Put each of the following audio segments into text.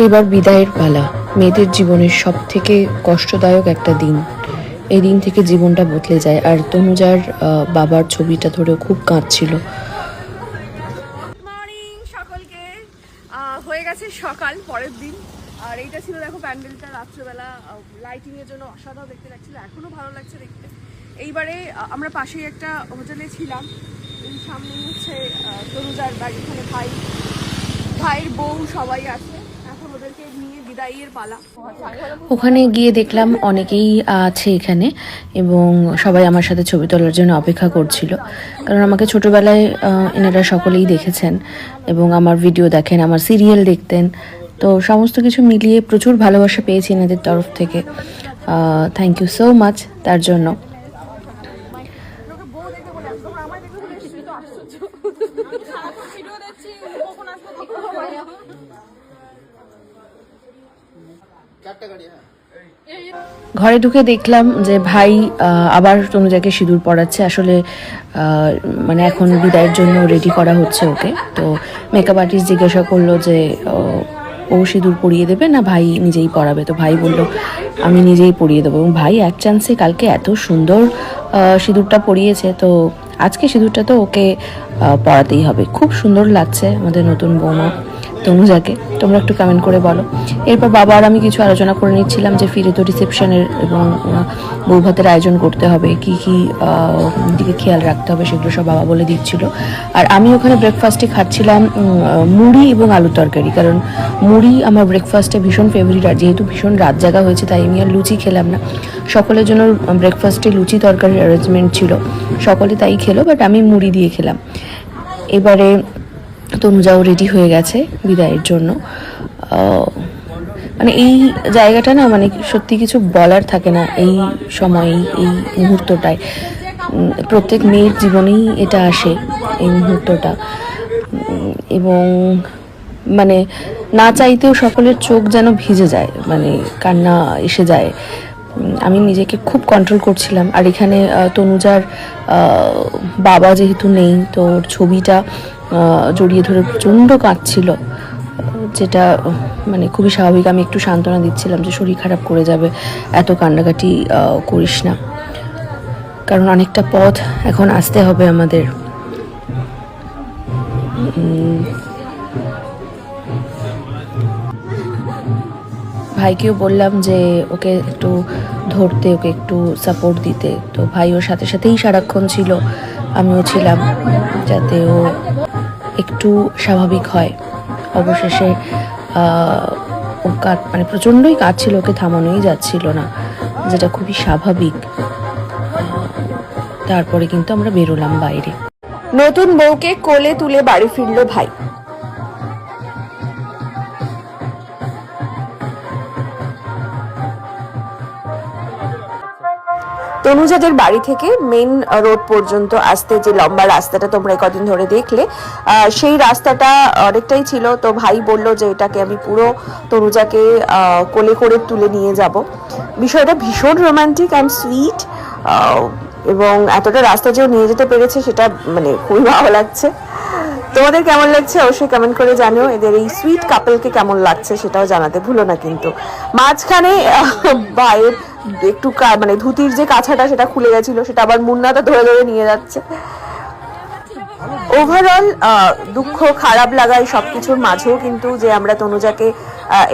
এবার বিদায়ের পালা, মেয়েদের জীবনের সব থেকে কষ্টদায়ক একটা দিন। এই দিন থেকে জীবনটা বদলে যায়। আর তনুজার বাবার ছবিটা ধরেও খুব কাঁদছিল। মর্নিং সকলকে। হয়ে গেছে সকাল, পরের দিন। আর এইটা ছিল দেখো প্যান্ডেলটা রাত্রেবেলা লাইটিং এর জন্য অসাধারণ দেখতে লাগছিল, এখনো ভালো লাগছে দেখতে। এইবারে আমরা পাশেই একটা হোটেলে ছিলাম, এই সামনেই হচ্ছে তনুজার বাড়ি, এখানে ভাইয়ের বউ সবাই আছে। এখন ওদেরকে নিয়ে বিদায়ের পালা। ওখানে গিয়ে দেখলাম অনেকেই আছে এখানে, এবং সবাই আমার সাথে ছবি তোলার জন্য অপেক্ষা করছিল। কারণ আমাকে ছোটবেলায় এনারা সকলেই দেখেছেন এবং আমার ভিডিও দেখেন, আমার সিরিয়াল দেখতেন। তো সমস্ত কিছু মিলিয়ে প্রচুর ভালোবাসা পেয়েছি এনাদের তরফ থেকে। থ্যাংক ইউ সো মাচ তার জন্য। ঘরে ঢুকে দেখলাম যে ভাই আবার তনুজাকে সিঁদুর পরাচ্ছে। আসলে মানে এখন বিদায়ের জন্য রেডি করা হচ্ছে ওকে। তো মেকআপ আর্টিস্ট জিজ্ঞাসা করলো যে ও সিঁদুর পরিয়ে দেবে না ভাই নিজেই পরাবে। তো ভাই বলল আমি নিজেই পরিয়ে দেবো। এবং ভাই এক চান্সে কালকে এত সুন্দর সিঁদুরটা পরিয়েছে, তো আজকে সিঁদুরটা তো ওকে পরাতেই হবে। খুব সুন্দর লাগছে আমাদের নতুন বৌমা তনুজাকে। তোমরা একটু কমেন্ট করে বলো। এরপর বাবা আর আমি কিছু আলোচনা করে নিচ্ছিলাম যে ফিরে তো রিসেপশনের এবং বউ ভাতের আয়োজন করতে হবে, কি কি দিকে খেয়াল রাখতে হবে সেগুলো সব বাবা বলে দিচ্ছিল। আর আমি ওখানে ব্রেকফাস্টে খাচ্ছিলাম মুড়ি এবং আলু তরকারি, কারণ মুড়ি আমার ব্রেকফাস্টে ভীষণ ফেভারিট। আর যেহেতু ভীষণ রাত জাগা হয়েছে তাই আমি আর লুচি খেলাম না। সকলের জন্য ব্রেকফাস্টে লুচি তরকারির অ্যারেঞ্জমেন্ট ছিল, সকলে তাই খেলো, বাট আমি মুড়ি দিয়ে খেলাম। এবারে তনুজাও রেডি হয়ে গেছে বিদায়ের জন্য। মানে এই জায়গাটা না, মানে সত্যি কিছু বলার থাকে না এই সময়, এই মুহূর্তটায়। প্রত্যেক মেয়ের জীবনেই এটা আসে, এই মুহূর্তটা। এবং মানে না চাইতেও সকলের চোখ যেন ভিজে যায়, মানে কান্না এসে যায়। আমি নিজেকে খুব কন্ট্রোল করছিলাম। আর এখানে তনুজার বাবা যেহেতু নেই, তো ওর ছবিটা জড়িয়ে ধরে প্রচণ্ড কাঁদছিল, যেটা মানে খুবই স্বাভাবিক। আমি একটু সান্ত্বনা দিচ্ছিলাম যে শরীর খারাপ করে যাবে, এত কান্নাকাটি করিস না, কারণ অনেকটা পথ এখন আসতে হবে আমাদের। ভাইকেও বললাম যে ওকে একটু ধরতে, ওকে একটু সাপোর্ট দিতে। তো ভাই ওর সাথে সাথেই সারাক্ষণ ছিল, আমিও ছিলাম, যাতে ও একটু স্বাভাবিক হয়। অবশেষে ও মানে প্রচণ্ডই কাঁদছিল, ওকে থামানোই যাচ্ছিল না, যেটা খুবই স্বাভাবিক। তারপরে কিন্তু আমরা বেরোলাম বাইরে। নতুন বউকে কোলে তুলে বাড়ি ফিরল ভাই। তনুজাদের বাড়ি থেকে মেন রোড পর্যন্ত আসতে যে লম্বা রাস্তাটা তোমরা কদিন ধরে দেখলে, সেই রাস্তাটা অনেকটাই ছিল। তো ভাই বলল যে এটাকে আমি পুরো তনুজাকে কোলে করে তুলে নিয়ে যাব। বিষয়টা ভীষণ রোমান্টিক অ্যান্ড সুইট, এবং এতটা রাস্তা যেও নিয়ে যেতে পেরেছে সেটা মানে খুবই ভালো লাগছে। তোমাদের কেমন লাগছে অবশ্যই কমেন্ট করে জানিও। এদের এই সুইট কাপলকে কেমন লাগছে সেটাও জানাতে ভুলো না কিন্তু। মাঝখানে ভাইয়ের একটু মানে ধুতির যে কাছাটা সেটা খুলে গেছিল, সেটা আবার মুন্নাটা ধরে ধরে নিয়ে যাচ্ছে। ওভারঅল দুঃখ খারাপ লাগা এই সবকিছুর মাঝেও কিন্তু যে আমরা তনুজাকে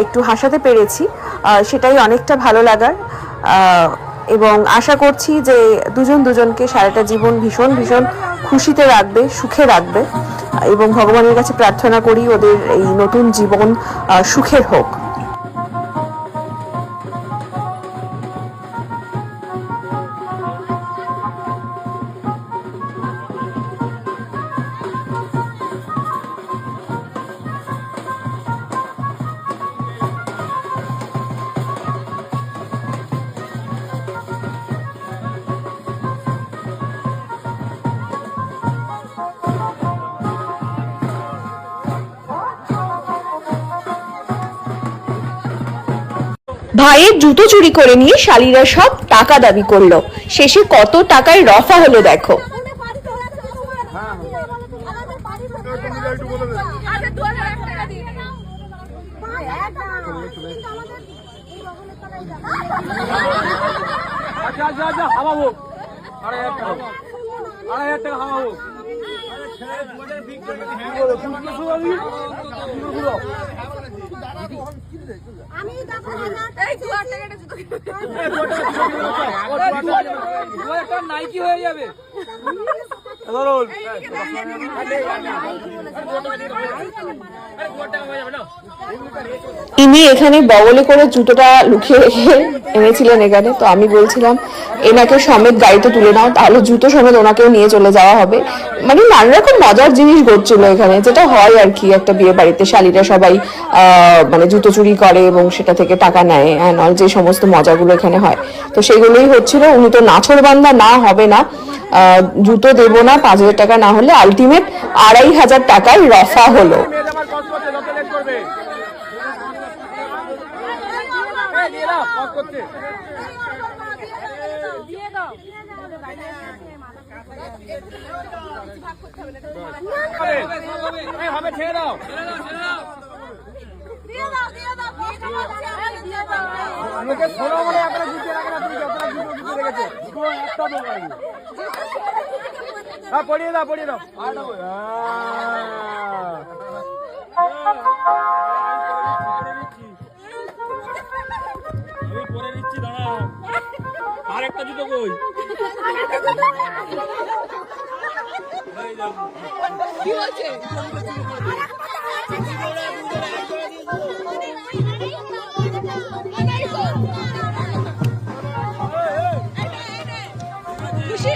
একটু হাসাতে পেরেছি, সেটাই অনেকটা ভালো লাগার। এবং আশা করছি যে দুজন দুজনকে সারাটা জীবন ভীষণ ভীষণ খুশিতে রাখবে, সুখে রাখবে। এবং ভগবানের কাছে প্রার্থনা করি ওদের এই নতুন জীবন সুখের হোক। ভাইয়ের জুতো চুরি করে নিয়ে শালীরা সব টাকা দাবি করলো। শেষে কত টাকায় রফা হলো দেখো। আচ্ছা আচ্ছা আচ্ছা হাওয়া হোক 2,500 টাকা হাওয়া হোক আমি দেখো এই 2,000 টাকাটা জুতো নাইকি হয়ে যাবে ইনি এখানে বগলে করে জুতোটা লুকিয়ে রেখে এনেছিলেন এখানে, তো আমি বলছিলাম এনাকে সমেত গাড়িতে তুলে নাও, তাহলে জুতো সমেত ওনাকেও নিয়ে চলে যাওয়া হবে। মানে নানা রকম মজার জিনিস ঘটছিল এখানে, যেটা হয় আর কি একটা বিয়ে বাড়িতে, শালীরা সবাই মানে জুতো চুরি করে এবং সেটা থেকে টাকা নেয়, অল যে সমস্ত মজাগুলো এখানে হয়, তো সেগুলোই হচ্ছিল। উনি তো নাছোড়বান্দা না, হবে না, জুতো দেবো না, 5,000 টাকা না হলে আলটিমেট 2,500 টাকায় রফা হলো। দিয়ে দাও হবে ছেড়ে দাও আমাকে ছোড়ো বলে আপনারা জিতে রাখেন, আপনি যতটা জিতে রেখেছে একটা দোকান হ্যাঁ পড়িয়ে দাও পরে দিচ্ছি দাঁড়াও, আর একটা জুতো কই কি হচ্ছে খুশি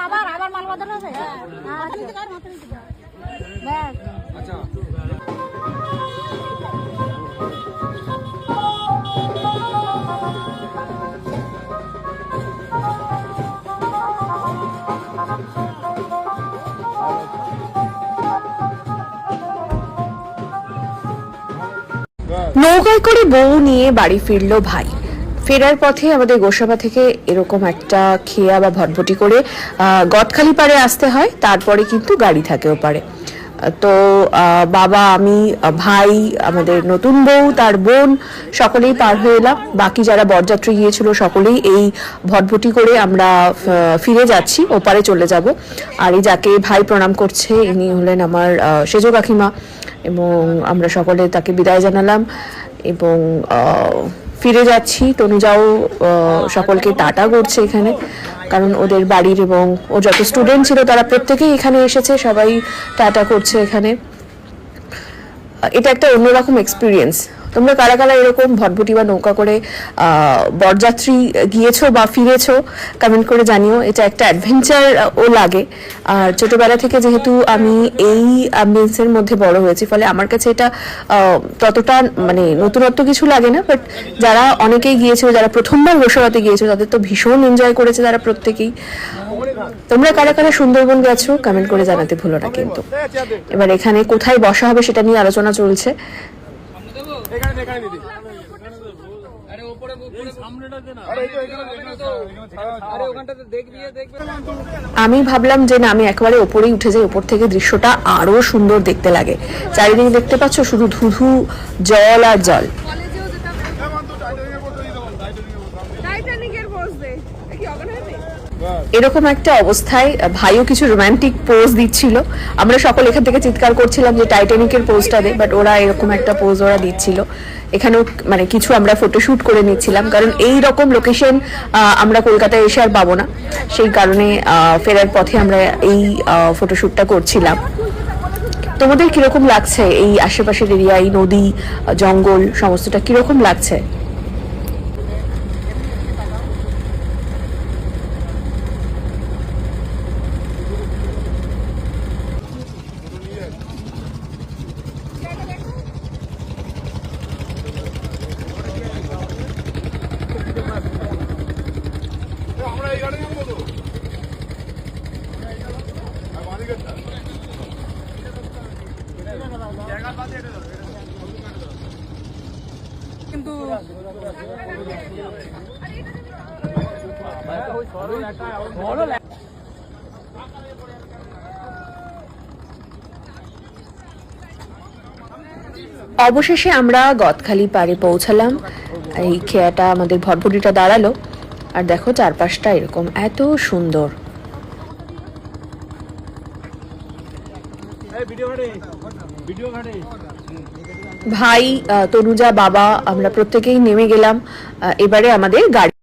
আবার মাল বাজার আছে আচ্ছা নৌকায় করে বউ নিয়ে বাড়ি ফিরলো ভাই। ফেরার পথে আমাদের গোসাবা থেকে এরকম একটা খেয়া বা ভটভটি করে গদখালি পাড়ে আসতে হয়, তারপরে কিন্তু গাড়ি থাকে ওপারে। তো বাবা, আমি, ভাই, আমাদের নতুন বউ, তার বোন, সকলেই পার হয়ে এলাম। বাকি যারা বরযাত্রী গিয়েছিল সকলেই এই ভটভটি করে আমরা ফিরে যাচ্ছি, ওপারে চলে যাব। আর এই যাকে ভাই প্রণাম করছে ইনি হলেন আমার সেজ কাকিমা, এবং আমরা সকলে তাকে বিদায় জানালাম এবং ফিরে যাচ্ছি। তনুজাও সকলকে টাটা করছে এখানে, কারণ ওদের বাড়ির এবং ও যত স্টুডেন্ট ছিল তারা প্রত্যেকেই এখানে এসেছে, সবাই টাটা করছে এখানে। এটা একটা অন্যরকম এক্সপিরিয়েন্স। তোমরা কারা কারা এরকম ভটভটি বা নৌকা করে বরযাত্রী গিয়েছো বা ফিরেছো কমেন্ট করে জানিও। এটা একটা অ্যাডভেঞ্চার ও লাগে। আর ছোটবেলা থেকে যেহেতু আমি এই অ্যাম্বিয়েন্সের মধ্যে বড় হয়েছি, ফলে আমার কাছে এটা ততটা মানে নতুনত্ব কিছু লাগে না। বাট যারা অনেকেই গিয়েছিল, যারা প্রথমবার গোসাবাতে গিয়েছো, তাদের তো ভীষণ এনজয় করেছে তারা প্রত্যেকেই। তোমরা কারা কারা সুন্দরবন গেছো কমেন্ট করে জানাতে ভুলো না কিন্তু। এবার এখানে কোথায় বসা হবে সেটা নিয়ে আলোচনা চলছে। আমি ভাবলাম যে না, আমি একেবারে ওপরেই উঠে যাই, ওপর থেকে দৃশ্যটা আরো সুন্দর দেখতে লাগে। চারিদিকে দেখতে পাচ্ছ শুধু ধুধু জল আর জল। এরকম একটা অবস্থায় ভাইও কিছু রোমান্টিক পোজ দিচ্ছিল। আমরা সকল এখান থেকে চিৎকার করছিলাম যে টাইটানিকের পোজটা দে, বাট ওরা এরকম একটা পোজ ওরা দিচ্ছিল। এখানেও মানে কিছু আমরা ফটোশুট করে নিচ্ছিলাম, কারণ এই রকম লোকেশন আমরা কলকাতায় এসে আর পাবো না। সেই কারণে ফেরার পথে আমরা এই ফটোশুটটা করছিলাম। তোমাদের কিরকম লাগছে এই আশেপাশের এরিয়া, এই নদী, জঙ্গল সমস্তটা কিরকম লাগছে? অবশেষে আমরা গদখালি পাড়ে পৌঁছালাম। এই খেয়াটা আমাদের ভটভটিটা দাঁড়ালো, আর দেখো চারপাশটা এরকম এত সুন্দর। ভাই, তনুজা, বাবা, আমরা প্রত্যেকেই নেমে গেলাম। এবারে আমাদের গাড়ি